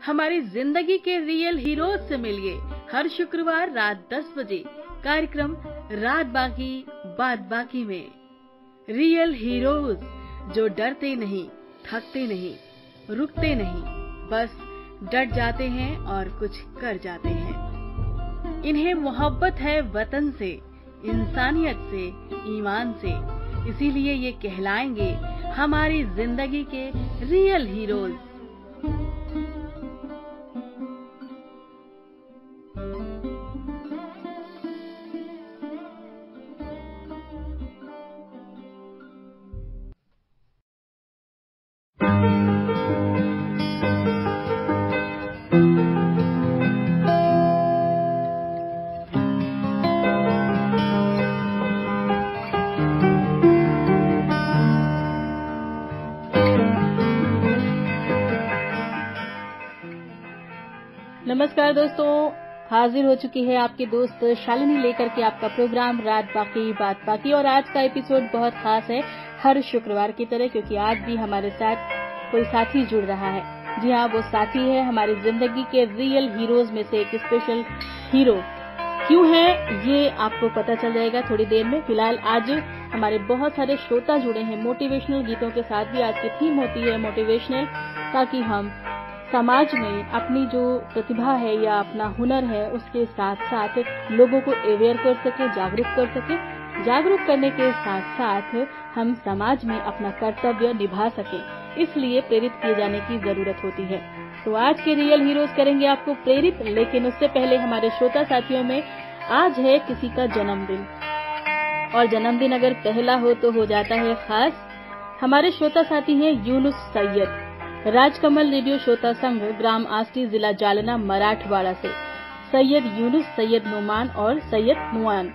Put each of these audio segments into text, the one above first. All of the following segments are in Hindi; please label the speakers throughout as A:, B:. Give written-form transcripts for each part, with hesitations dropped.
A: हमारी जिंदगी के रियल हीरोज से मिलिए हर शुक्रवार रात 10 बजे कार्यक्रम रात बाकी बात बाकी में। रियल हीरोज जो डरते नहीं, थकते नहीं, रुकते नहीं, बस डट जाते हैं और कुछ कर जाते हैं। इन्हें मोहब्बत है वतन से, इंसानियत से, ईमान से, इसीलिए ये कहलाएंगे हमारी जिंदगी के रियल हीरोज। नमस्कार दोस्तों, हाजिर हो चुकी है आपकी दोस्त शालिनी लेकर के आपका प्रोग्राम रात बाकी बात बाकी। और आज का एपिसोड बहुत खास है हर शुक्रवार की तरह, क्योंकि आज भी हमारे साथ कोई साथी जुड़ रहा है। जी हाँ, वो साथी है हमारी जिंदगी के रियल हीरोज में से एक स्पेशल हीरो। क्यों है ये आपको पता चल जाएगा थोड़ी देर में। फिलहाल आज हमारे बहुत सारे श्रोता जुड़े हैं मोटिवेशनल गीतों के साथ भी। आज की थीम होती है मोटिवेशनल, ताकि हम समाज में अपनी जो प्रतिभा है या अपना हुनर है उसके साथ साथ लोगों को अवेयर कर सके, जागरूक कर सके। जागरूक करने के साथ साथ हम समाज में अपना कर्तव्य निभा सके, इसलिए प्रेरित किए जाने की जरूरत होती है। तो आज के रियल हीरोज करेंगे आपको प्रेरित, लेकिन उससे पहले हमारे श्रोता साथियों में आज है किसी का जन्मदिन, और जन्मदिन अगर पहला हो तो हो जाता है खास। हमारे श्रोता साथी हैं यूनुस सैयद, राजकमल रेडियो श्रोता संघ, ग्राम आष्टी, जिला जालना, मराठवाड़ा से सैयद यूनुस, सैयद नुमान और सैयद नुआन।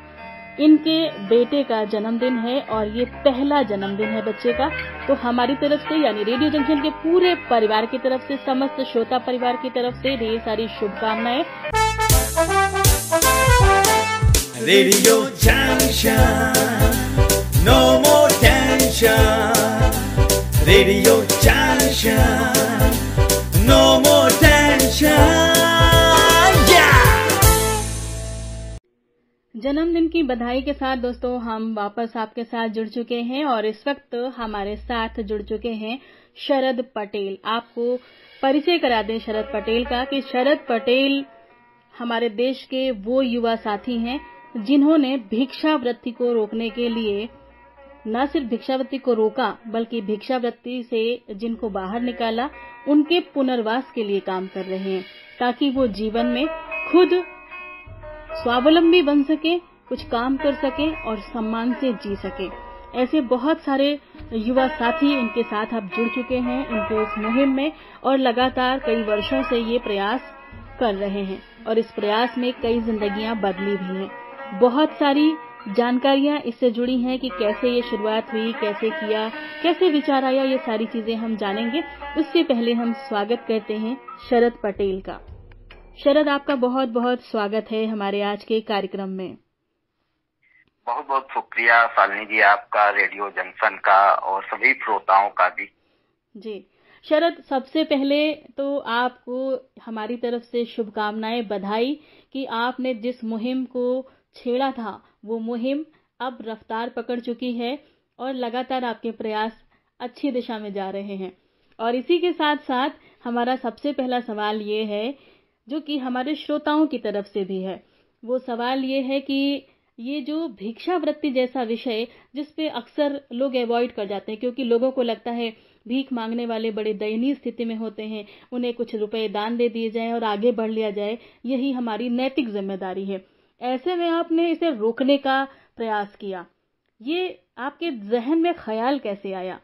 A: इनके बेटे का जन्मदिन है और ये पहला जन्मदिन है बच्चे का। तो हमारी तरफ से यानी रेडियो जंक्शन के पूरे परिवार की तरफ से, समस्त श्रोता परिवार की तरफ से ढेर सारी शुभकामनाएं।
B: Radio junction, no more tension. Radio junction, no more tension.
A: जन्मदिन की बधाई के साथ दोस्तों हम वापस आपके साथ जुड़ चुके हैं, और इस वक्त हमारे साथ जुड़ चुके हैं शरद पटेल। आपको परिचय करा दें शरद पटेल का कि शरद पटेल हमारे देश के वो युवा साथी हैं जिन्होंने भिक्षावृत्ति को रोकने के लिए न सिर्फ भिक्षावृत्ति को रोका, बल्कि भिक्षावृत्ति से जिनको बाहर निकाला उनके पुनर्वास के लिए काम कर रहे हैं, ताकि वो जीवन में खुद स्वावलंबी बन सके, कुछ काम कर सके और सम्मान से जी सके। ऐसे बहुत सारे युवा साथी इनके साथ अब जुड़ चुके हैं इनके इस मुहिम में, और लगातार कई वर्षों से ये प्रयास कर रहे हैं, और इस प्रयास में कई जिंदगियां बदली भी हैं। बहुत सारी जानकारियां इससे जुड़ी हैं कि कैसे ये शुरुआत हुई, कैसे किया, कैसे विचार आया, ये सारी चीजें हम जानेंगे। उससे पहले हम स्वागत करते हैं शरद पटेल का। शरद, आपका बहुत बहुत स्वागत है हमारे आज के कार्यक्रम में।
C: बहुत बहुत शुक्रिया शालिनी जी, आपका, रेडियो जंक्शन का और सभी श्रोताओं का भी।
A: जी शरद, सबसे पहले तो आपको हमारी तरफ से शुभकामनाएं, बधाई कि आपने जिस मुहिम को छेड़ा था वो मुहिम अब रफ्तार पकड़ चुकी है और लगातार आपके प्रयास अच्छी दिशा में जा रहे हैं। और इसी के साथ साथ हमारा सबसे पहला सवाल ये है, जो कि हमारे श्रोताओं की तरफ से भी है। वो सवाल ये है कि ये जो भिक्षावृत्ति जैसा विषय जिस पे अक्सर लोग अवॉइड कर जाते हैं, क्योंकि लोगों को लगता है भीख मांगने वाले बड़े दयनीय स्थिति में होते हैं, उन्हें कुछ रुपए दान दे दिए जाएं और आगे बढ़ लिया जाए, यही हमारी नैतिक जिम्मेदारी है। ऐसे में आपने इसे रोकने का प्रयास किया, ये आपके जहन में ख्याल कैसे आया?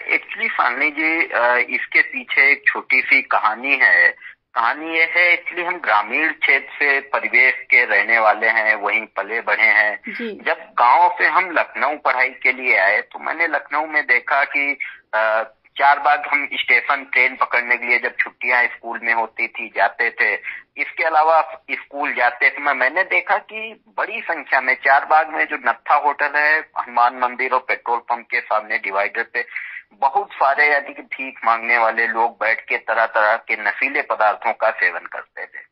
C: एक्चुअली शालिनी जी, इसके पीछे एक छोटी सी कहानी है। कहानी ये है, एक्चुअली हम ग्रामीण क्षेत्र से परिवेश के रहने वाले हैं, वहीं पले बढ़े हैं। जब गांव से हम लखनऊ पढ़ाई के लिए आए तो मैंने लखनऊ में देखा कि चार बाग हम स्टेशन ट्रेन पकड़ने के लिए जब छुट्टियां स्कूल में होती थी जाते थे। इसके अलावा स्कूल जाते समय मैंने देखा कि बड़ी संख्या में चार बाग में जो नत्था होटल है, हनुमान मंदिर और पेट्रोल पंप के सामने डिवाइडर पे, बहुत सारे यानी कि भीख मांगने वाले लोग बैठ के तरह तरह के नशीले पदार्थों का सेवन करते थे।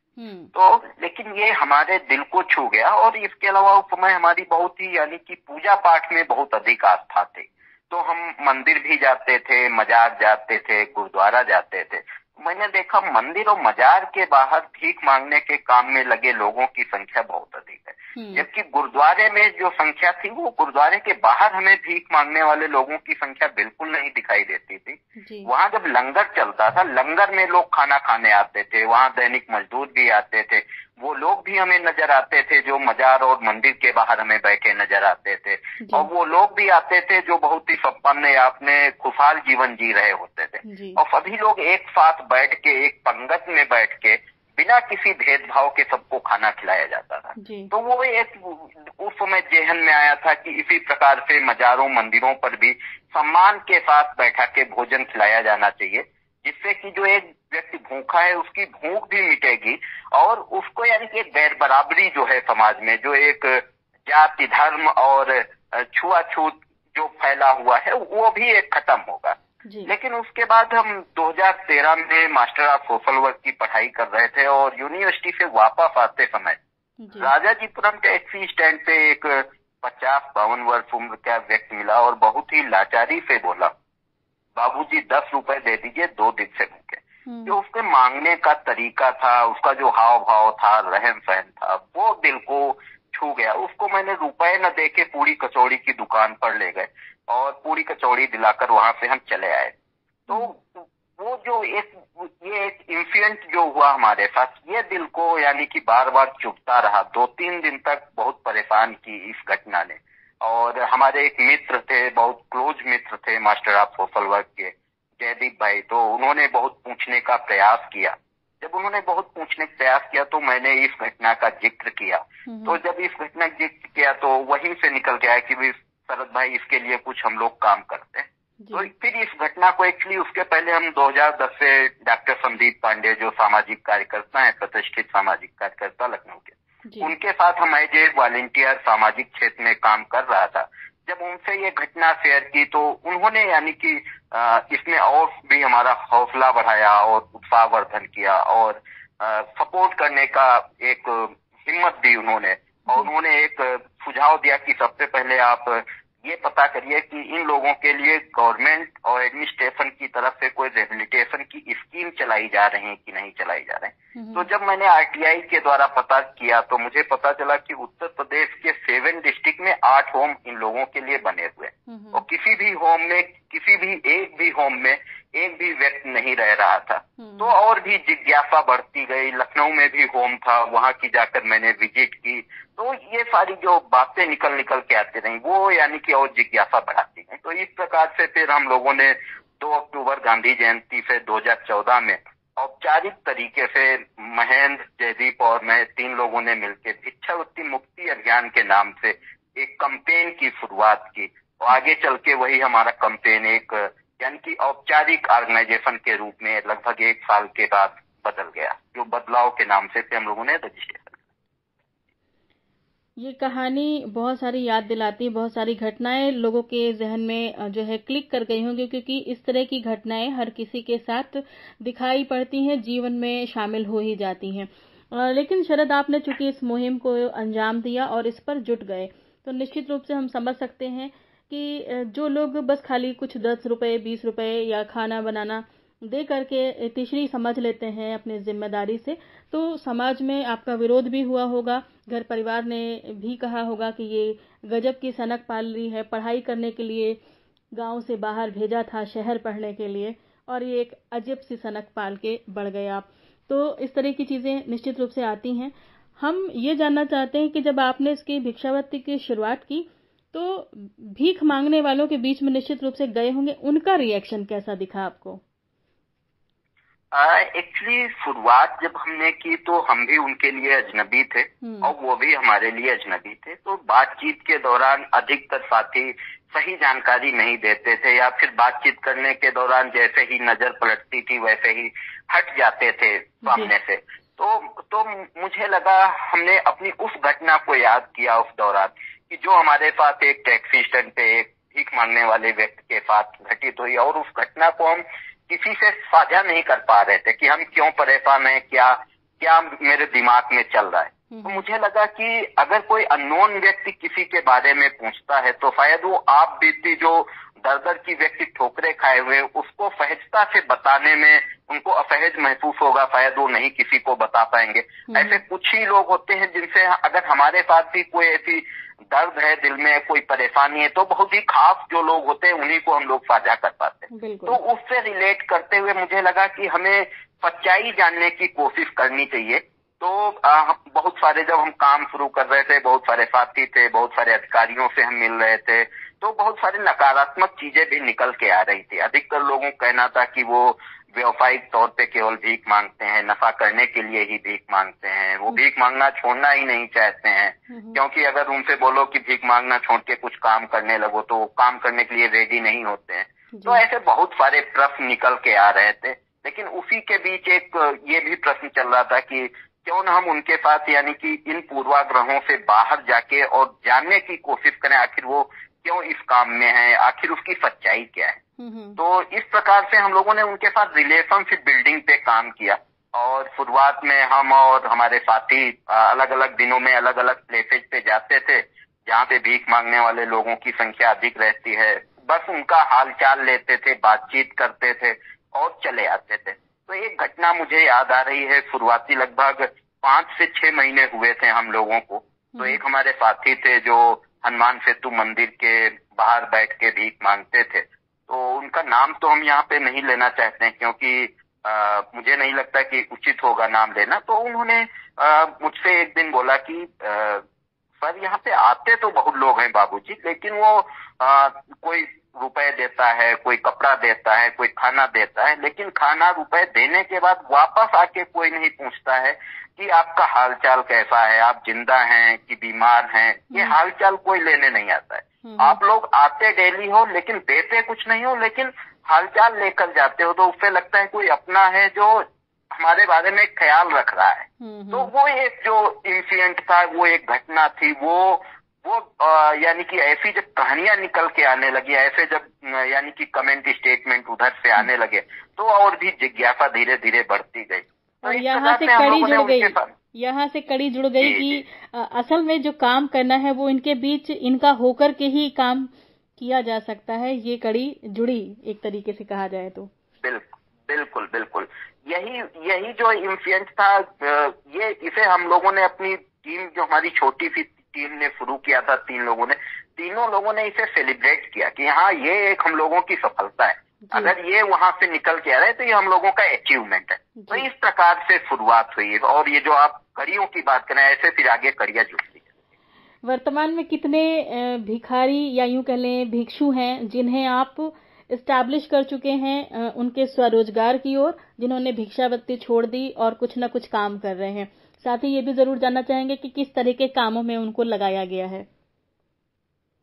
C: तो लेकिन ये हमारे दिल को छू गया, और इसके अलावा उस समय हमारी बहुत ही यानी कि पूजा पाठ में बहुत अधिक आस्था थी। तो हम मंदिर भी जाते थे, मजार जाते थे, गुरुद्वारा जाते थे। मैंने देखा मंदिर और मजार के बाहर भीख मांगने के काम में लगे लोगों की संख्या बहुत अधिक है, जबकि गुरुद्वारे में जो संख्या थी वो गुरुद्वारे के बाहर हमें भीख मांगने वाले लोगों की संख्या बिल्कुल नहीं दिखाई देती थी। वहाँ जब लंगर चलता था, लंगर में लोग खाना खाने आते थे, वहाँ दैनिक मजदूर भी आते थे, वो लोग भी हमें नजर आते थे जो मजार और मंदिर के बाहर हमें बैठे नजर आते थे, और वो लोग भी आते थे जो बहुत ही संपन्न या अपने खुशहाल जीवन जी रहे होते थे, और सभी लोग एक साथ बैठ के एक पंगत में बैठ के बिना किसी भेदभाव के सबको खाना खिलाया जाता था। तो वो एक उस समय जेहन में आया था कि इसी प्रकार से मजारों मंदिरों पर भी सम्मान के साथ बैठा के भोजन खिलाया जाना चाहिए, जिससे कि जो एक व्यक्ति भूखा है उसकी भूख भी मिटेगी, और उसको यानी कि एक गैर बराबरी जो है समाज में, जो एक जाति धर्म और छुआछूत जो फैला हुआ है वो भी एक खत्म होगा। लेकिन उसके बाद हम 2013 में मास्टर ऑफ सोशल वर्क की पढ़ाई कर रहे थे, और यूनिवर्सिटी से वापस आते समय राजाजीपुरम टैक्सी स्टैंड पे एक 50-52 वर्ष उम्र का व्यक्ति मिला, और बहुत ही लाचारी से बोला, बाबूजी 10 रुपए दे दीजिए, 2 दिन से भूखे। जो उसके मांगने का तरीका था, उसका जो हाव भाव था, रहन सहन था, वो दिल को छू गया। उसको मैंने रुपए न दे के पूरी कचौड़ी की दुकान पर ले गए, और पूरी कचौड़ी दिलाकर वहां से हम चले आए। तो वो जो ये एक इंसिडेंट जो हुआ हमारे साथ, ये दिल को यानी कि बार बार चुभता रहा। 2-3 दिन तक बहुत परेशान की इस घटना ने। और हमारे एक मित्र थे, बहुत क्लोज मित्र थे मास्टर ऑफ सोशल वर्क के, जयदीप भाई, तो उन्होंने बहुत पूछने का प्रयास किया। जब उन्होंने बहुत पूछने का प्रयास किया तो मैंने इस घटना का जिक्र किया। तो जब इस घटना का जिक्र किया तो वहीं से निकल के आया कि शरद भाई इसके लिए कुछ हम लोग काम करते हैं। तो फिर इस घटना को एक्चुअली उसके पहले हम 2010 से डॉक्टर संदीप पांडे जो सामाजिक कार्यकर्ता हैं, प्रतिष्ठित सामाजिक कार्यकर्ता लखनऊ के, उनके साथ हम एज ए वॉलंटियर सामाजिक क्षेत्र में काम कर रहा था। जब उनसे ये घटना शेयर की तो उन्होंने यानी कि इसमें और भी हमारा हौसला बढ़ाया और उत्साहवर्धन किया, और सपोर्ट करने का एक हिम्मत दी उन्होंने। और उन्होंने एक सुझाव दिया कि सबसे पहले आप ये पता करिए कि इन लोगों के लिए गवर्नमेंट और एडमिनिस्ट्रेशन की तरफ से कोई रिहेबिलिटेशन की स्कीम चलाई जा रही है कि नहीं चलाई जा रही है। तो जब मैंने आरटीआई के द्वारा पता किया तो मुझे पता चला कि उत्तर प्रदेश के 7 डिस्ट्रिक्ट में 8 होम इन लोगों के लिए बने हुए, और किसी भी होम में, किसी भी एक भी होम में एक भी व्यक्ति नहीं रह रहा था। तो और भी जिज्ञासा बढ़ती गई। लखनऊ में भी होम था, वहां की जाकर मैंने विजिट की। तो ये सारी जो बातें निकल के आती रही वो यानी कि और जिज्ञासा बढ़ाती गई। तो इस प्रकार से फिर हम लोगों ने 2 अक्टूबर गांधी जयंती से 2014 में औपचारिक तरीके से महेंद्र, जयदीप और मैं 3 लोगों ने मिलकर भिक्षावृत्ति मुक्ति अभियान के नाम से एक कैंपेन की शुरुआत की, और आगे चल के वही हमारा कैंपेन एक यानी कि औपचारिक ऑर्गेनाइजेशन के रूप में लगभग 1 साल के बाद बदल गया, जो बदलाव के नाम से हम लोगों ने रजिस्ट्रेशन।
A: ये कहानी बहुत सारी याद दिलाती है, बहुत सारी घटनाएं लोगों के जहन में जो है क्लिक कर गई होंगी, क्योंकि इस तरह की घटनाएं हर किसी के साथ दिखाई पड़ती हैं, जीवन में शामिल हो ही जाती हैं। लेकिन शरद, आपने चूंकि इस मुहिम को अंजाम दिया और इस पर जुट गए, तो निश्चित रूप से हम समझ सकते हैं कि जो लोग बस खाली कुछ 10 रुपए 20 रुपए या खाना बनाना दे करके तीसरी समझ लेते हैं अपनी जिम्मेदारी से, तो समाज में आपका विरोध भी हुआ होगा, घर परिवार ने भी कहा होगा कि ये गजब की सनक पाल रही है, पढ़ाई करने के लिए गांव से बाहर भेजा था शहर पढ़ने के लिए, और ये एक अजीब सी सनक पाल के बढ़ गए आप। तो इस तरह की चीज़ें निश्चित रूप से आती हैं। हम ये जानना चाहते हैं कि जब आपने इसकी भिक्षावृत्ति की शुरुआत की तो भीख मांगने वालों के बीच में निश्चित रूप से गए होंगे, उनका रिएक्शन कैसा दिखा आपको?
C: एक्चुअली शुरुआत जब हमने की तो हम भी उनके लिए अजनबी थे और वो भी हमारे लिए अजनबी थे। तो बातचीत के दौरान अधिकतर साथी सही जानकारी नहीं देते थे, या फिर बातचीत करने के दौरान जैसे ही नजर पलटती थी वैसे ही हट जाते थे सामने से। तो मुझे लगा, हमने अपनी उस घटना को याद किया उस दौरान कि जो हमारे साथ एक टैक्सी स्टैंड पे एक भीख मांगने वाले व्यक्ति के साथ घटित हुई और उस घटना को हम किसी से साझा नहीं कर पा रहे थे कि हम क्यों परेशान हैं, क्या क्या मेरे दिमाग में चल रहा है। तो मुझे लगा कि अगर कोई अननोन व्यक्ति किसी के बारे में पूछता है तो शायद वो आप बीती जो दर की व्यक्ति ठोकरे खाए हुए उसको सहजता से बताने में उनको असहज महसूस होगा, शायद वो नहीं किसी को बता पाएंगे। ऐसे कुछ ही लोग होते हैं जिनसे अगर हमारे पास भी कोई ऐसी दर्द है, दिल में कोई परेशानी है, तो बहुत ही खास जो लोग होते हैं उन्हीं को हम लोग साझा कर पाते हैं। तो उससे रिलेट करते हुए मुझे लगा कि हमें सच्चाई जानने की कोशिश करनी चाहिए। तो बहुत सारे जब हम काम शुरू कर रहे थे, बहुत सारे साथी थे, बहुत सारे अधिकारियों से हम मिल रहे थे, तो बहुत सारी नकारात्मक चीजें भी निकल के आ रही थी। अधिकतर लोगों का कहना था कि वो व्यावसायिक तौर पे केवल भीख मांगते हैं, नफा करने के लिए ही भीख मांगते हैं, वो भीख मांगना छोड़ना ही नहीं चाहते हैं, क्योंकि अगर उनसे बोलो कि भीख मांगना छोड़ के कुछ काम करने लगो तो वो काम करने के लिए रेडी नहीं होते हैं। तो ऐसे बहुत सारे प्रश्न निकल के आ रहे थे, लेकिन उसी के बीच एक ये भी प्रश्न चल रहा था कि क्यों न हम उनके साथ यानी कि इन पूर्वाग्रहों से बाहर जाके और जानने की कोशिश करें आखिर वो क्यों इस काम में है, आखिर उसकी सच्चाई क्या है। तो इस प्रकार से हम लोगों ने उनके साथ रिलेशनशिप बिल्डिंग पे काम किया और शुरुआत में हम और हमारे साथी अलग अलग दिनों में अलग अलग प्लेसेज पे जाते थे जहाँ पे भीख मांगने वाले लोगों की संख्या अधिक रहती है। बस उनका हालचाल लेते थे, बातचीत करते थे और चले आते थे। तो एक घटना मुझे याद आ रही है, शुरुआती लगभग 5 से 6 महीने हुए थे हम लोगों को। तो एक हमारे साथी थे जो हनुमान सेतु मंदिर के बाहर बैठ के भीख मांगते थे। तो उनका नाम तो हम यहाँ पे नहीं लेना चाहते हैं क्योंकि मुझे नहीं लगता कि उचित होगा नाम लेना। तो उन्होंने मुझसे एक दिन बोला कि सर यहाँ पे आते तो बहुत लोग हैं बाबूजी, लेकिन वो कोई रुपए देता है, कोई कपड़ा देता है, कोई खाना देता है, लेकिन खाना रुपए देने के बाद वापस आके कोई नहीं पूछता है कि आपका हालचाल कैसा है, आप जिंदा हैं कि बीमार हैं। ये हालचाल कोई लेने नहीं आता है। आप लोग आते डेली हो लेकिन देते कुछ नहीं हो, लेकिन हालचाल लेकर जाते हो, तो उससे लगता है कोई अपना है जो हमारे बारे में ख्याल रख रहा है। तो वो एक जो इंसिडेंट था, वो एक घटना थी, वो यानी कि ऐसी जब कहानियां निकल के आने लगी, ऐसे जब यानी कि कमेंट स्टेटमेंट उधर से आने लगे, तो और भी जिज्ञासा धीरे धीरे बढ़ती गई।
A: और यहाँ से कड़ी जुड़ गई कि असल में जो काम करना है वो इनके बीच इनका होकर के ही काम किया जा सकता है। ये कड़ी जुड़ी एक तरीके से कहा जाए तो।
C: बिल्कुल बिल्कुल यही जो इंसिडेंट था, ये इसे हम लोगों ने अपनी टीम, जो हमारी छोटी सी टीम ने शुरू किया था, तीनों लोगों ने इसे सेलिब्रेट किया कि हाँ ये एक हम लोगों की सफलता है। अगर ये वहां से निकल के आ रहा है तो ये हम लोगों का अचीवमेंट है। तो इस प्रकार से शुरुआत हुई और ये जो आप कड़ियों की बात करें, ऐसे फिर आगे कड़ियां जुड़ती है।
A: वर्तमान में कितने भिखारी या यूं कह लें भिक्षु हैं जिन्हें आप इस्टेब्लिश कर चुके हैं उनके स्वरोजगार की ओर, जिन्होंने भिक्षावृत्ति छोड़ दी और कुछ न कुछ काम कर रहे हैं? साथ ही ये भी जरूर जानना चाहेंगे कि किस तरह के कामों में उनको लगाया गया है।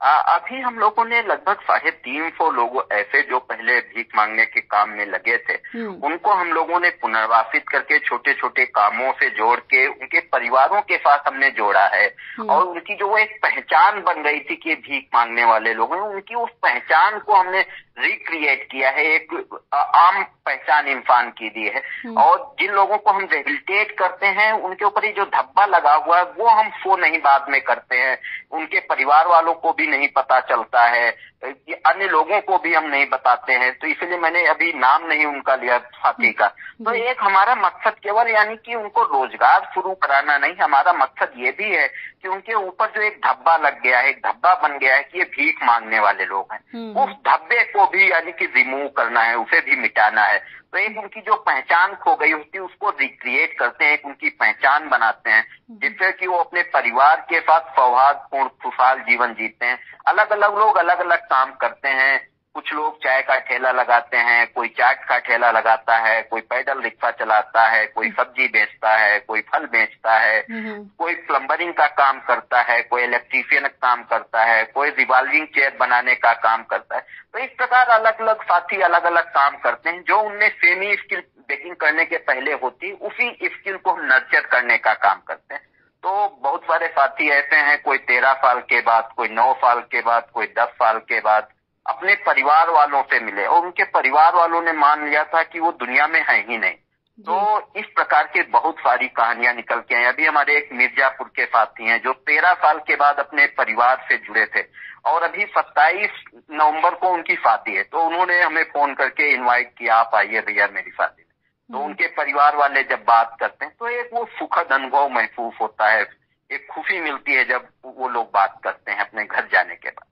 C: अभी हम लोगों ने लगभग 350 लोग ऐसे जो पहले भीख मांगने के काम में लगे थे, उनको हम लोगों ने पुनर्वासित करके छोटे छोटे कामों से जोड़ के उनके परिवारों के साथ हमने जोड़ा है। और उनकी जो वो एक पहचान बन गई थी कि भीख मांगने वाले लोग हैं, उनकी उस पहचान को हमने रिक्रिएट किया है, एक आम पहचान इंसान की दी है। और जिन लोगों को हम रिहेबिलिटेट करते हैं उनके ऊपर ही जो धब्बा लगा हुआ है वो हम शो नहीं बाद में करते हैं, उनके परिवार वालों को भी नहीं पता चलता है, अन्य लोगों को भी हम नहीं बताते हैं। तो इसलिए मैंने अभी नाम नहीं उनका लिया साथी का। तो एक हमारा मकसद केवल यानी कि उनको रोजगार शुरू कराना नहीं, हमारा मकसद ये भी है कि उनके ऊपर जो एक धब्बा लग गया है, एक धब्बा बन गया है कि ये भीख मांगने वाले लोग हैं, उस धब्बे को भी यानी कि रिमूव करना है, उसे भी मिटाना है। तो एक उनकी जो पहचान खो गई होती है उसको रिक्रिएट करते हैं, एक उनकी पहचान बनाते हैं, जिससे कि वो अपने परिवार के साथ सौहार्दपूर्ण खुशहाल जीवन जीते हैं। अलग अलग लोग अलग अलग काम करते हैं, कुछ लोग चाय का ठेला लगाते हैं, कोई चाट का ठेला लगाता है, कोई पैदल रिक्शा चलाता है, कोई सब्जी बेचता है, कोई फल बेचता है, कोई प्लम्बरिंग का काम करता है, कोई इलेक्ट्रीशियन का काम करता है, कोई रिवॉल्विंग चेयर बनाने का काम करता है। तो इस प्रकार अलग अलग साथी अलग अलग काम करते हैं, जो उनमें सेमी स्किल बेकिंग करने के पहले होती, उसी स्किल को नर्चर करने का काम करते हैं। तो बहुत सारे साथी ऐसे हैं, कोई 13 साल के बाद, कोई 9 साल के बाद, कोई 10 साल के बाद, अपने परिवार वालों से मिले और उनके परिवार वालों ने मान लिया था कि वो दुनिया में है ही नहीं। तो इस प्रकार के बहुत सारी कहानियां निकल के आई। अभी हमारे एक मिर्जापुर के साथी हैं जो 13 साल के बाद अपने परिवार से जुड़े थे और अभी 27 नवंबर को उनकी शादी है। तो उन्होंने हमें फोन करके इनवाइट किया, आप आइए भैया मेरी शादी में। तो उनके परिवार वाले जब बात करते हैं तो एक वो सुखद अनुभव महसूस होता है, एक खुशी मिलती है जब वो लोग बात करते हैं अपने घर जाने के बाद।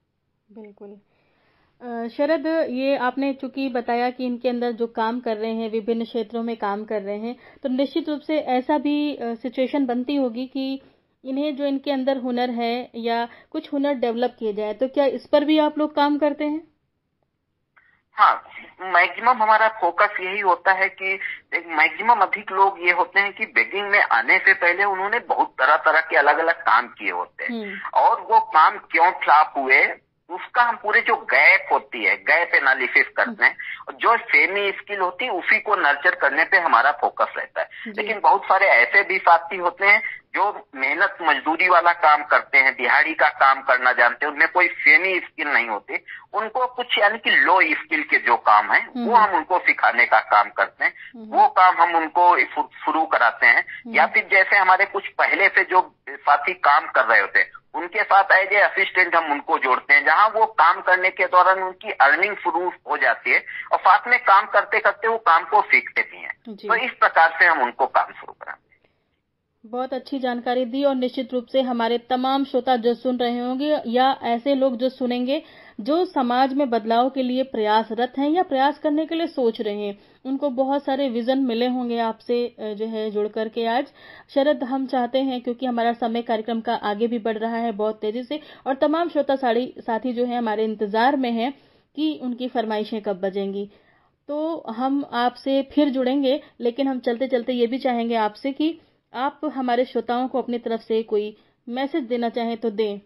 A: बिल्कुल। शरद, ये आपने चूंकि बताया कि इनके अंदर जो काम कर रहे हैं, विभिन्न क्षेत्रों में काम कर रहे हैं, तो निश्चित रूप से ऐसा भी सिचुएशन बनती होगी कि इन्हें जो इनके अंदर हुनर है या कुछ हुनर डेवलप किए जाए, तो क्या इस पर भी आप लोग काम करते हैं?
C: हाँ, मैक्सिमम हमारा फोकस यही होता है कि मैक्सिमम अधिक लोग ये होते हैं कि बेगिंग में आने से पहले उन्होंने बहुत तरह तरह के अलग अलग काम किए होते हैं और वो काम क्यों फ्लॉप हुए उसका हम पूरे जो गैप होती है, गैप एनालिसिस करते हैं और जो सेमी स्किल होती है उसी को नर्चर करने पे हमारा फोकस रहता है। लेकिन बहुत सारे ऐसे भी साथी होते हैं जो मेहनत मजदूरी वाला काम करते हैं, दिहाड़ी का काम करना जानते हैं, उनमें कोई सेमी स्किल नहीं होती, उनको कुछ यानी कि लो स्किल के जो काम है वो हम उनको सिखाने का काम करते हैं, वो काम हम उनको शुरू कराते हैं। या फिर जैसे हमारे कुछ पहले से जो साथी काम कर रहे होते हैं उनके साथ एज ए असिस्टेंट हम उनको जोड़ते हैं, जहां वो काम करने के दौरान उनकी अर्निंग शुरू हो जाती है और साथ में काम करते करते वो काम को सीखते भी हैं। तो इस प्रकार से हम उनको काम शुरू कराते हैं।
A: बहुत अच्छी जानकारी दी और निश्चित रूप से हमारे तमाम श्रोता जो सुन रहे होंगे या ऐसे लोग जो सुनेंगे जो समाज में बदलाव के लिए प्रयासरत हैं या प्रयास करने के लिए सोच रहे हैं, उनको बहुत सारे विजन मिले होंगे आपसे जो है जुड़ करके आज। शरद, हम चाहते हैं क्योंकि हमारा समय कार्यक्रम का आगे भी बढ़ रहा है बहुत तेजी से और तमाम श्रोता साथी जो है हमारे इंतजार में है कि उनकी फरमाइशें कब बजेंगी, तो हम आपसे फिर जुड़ेंगे। लेकिन हम चलते चलते ये भी चाहेंगे आपसे कि आप हमारे श्रोताओं को अपनी तरफ से कोई मैसेज देना चाहें तो दें।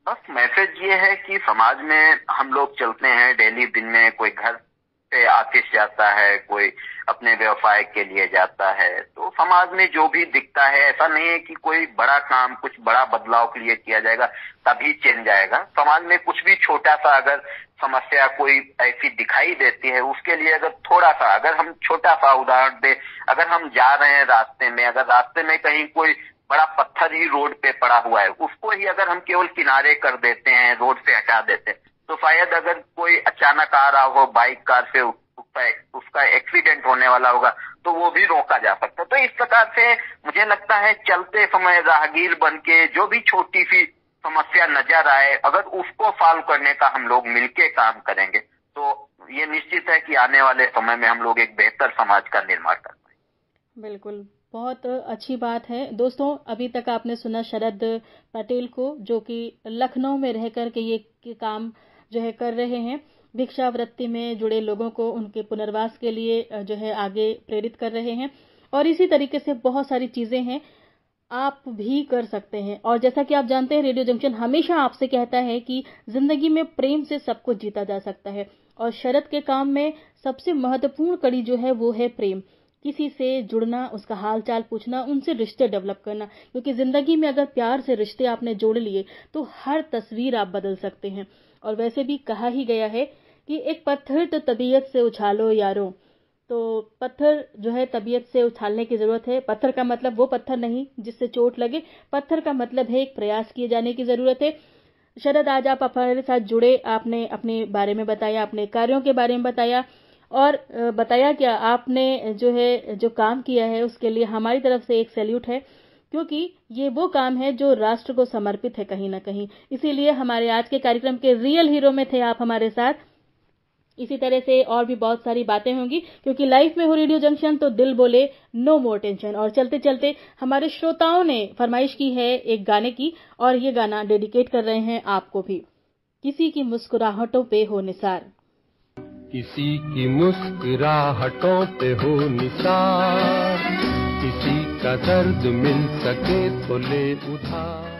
C: बस मैसेज ये है कि समाज में हम लोग चलते हैं डेली, दिन में कोई घर से ऑफिस जाता है, कोई अपने व्यवसाय के लिए जाता है, तो समाज में जो भी दिखता है ऐसा नहीं है कि कोई बड़ा काम कुछ बड़ा बदलाव के लिए किया जाएगा तभी चेंज आएगा। समाज में कुछ भी छोटा सा अगर समस्या कोई ऐसी दिखाई देती है उसके लिए अगर थोड़ा सा अगर हम छोटा सा उदाहरण दे, अगर हम जा रहे हैं रास्ते में, अगर रास्ते में कहीं कोई बड़ा पत्थर ही रोड पे पड़ा हुआ है उसको ही अगर हम केवल किनारे कर देते हैं, रोड से हटा देते हैं, तो शायद अगर कोई अचानक आ रहा हो बाइक कार से उसका एक्सीडेंट होने वाला होगा तो वो भी रोका जा सकता है। तो इस प्रकार से मुझे लगता है चलते समय राहगीर बन के जो भी छोटी सी समस्या नजर आए अगर उसको सॉल्व करने का हम लोग मिलके काम करेंगे तो ये निश्चित है कि आने वाले समय में हम लोग एक बेहतर समाज का निर्माण कर पाएंगे।
A: बिल्कुल, बहुत अच्छी बात है। दोस्तों, अभी तक आपने सुना शरद पटेल को जो कि लखनऊ में रह कर के ये काम जो है कर रहे हैं, भिक्षावृत्ति में जुड़े लोगों को उनके पुनर्वास के लिए जो है आगे प्रेरित कर रहे हैं और इसी तरीके से बहुत सारी चीजें हैं आप भी कर सकते हैं। और जैसा कि आप जानते हैं रेडियो जंक्शन हमेशा आपसे कहता है कि जिंदगी में प्रेम से सब कुछ जीता जा सकता है और शरद के काम में सबसे महत्वपूर्ण कड़ी जो है वो है प्रेम। किसी से जुड़ना, उसका हाल चाल पूछना, उनसे रिश्ते डेवलप करना, क्योंकि जिंदगी में अगर प्यार से रिश्ते आपने जोड़ लिए तो हर तस्वीर आप बदल सकते हैं। और वैसे भी कहा ही गया है कि एक पत्थर तो तबीयत से उछालो यारो, तो पत्थर जो है तबीयत से उछालने की जरूरत है। पत्थर का मतलब वो पत्थर नहीं जिससे चोट लगे, पत्थर का मतलब है एक प्रयास किए जाने की जरूरत है। शरद, आज आप हमारे साथ जुड़े, आपने अपने बारे में बताया, अपने कार्यों के बारे में बताया और बताया क्या आपने जो काम किया है उसके लिए हमारी तरफ से एक सैल्यूट है, क्योंकि ये वो काम है जो राष्ट्र को समर्पित है कहीं ना कहीं। इसीलिए हमारे आज के कार्यक्रम के रियल हीरो में थे आप हमारे साथ। इसी तरह से और भी बहुत सारी बातें होंगी क्योंकि लाइफ में हो रेडियो जंक्शन तो दिल बोले नो मोर टेंशन। और चलते चलते हमारे श्रोताओं ने फरमाइश की है एक गाने की और ये गाना डेडिकेट कर रहे हैं आपको भी। किसी की मुस्कुराहटों पे हो निसार,
D: किसी की मुस्कुराहटों पे हो निसार, किसी का दर्द मिल सके तो ले उधार।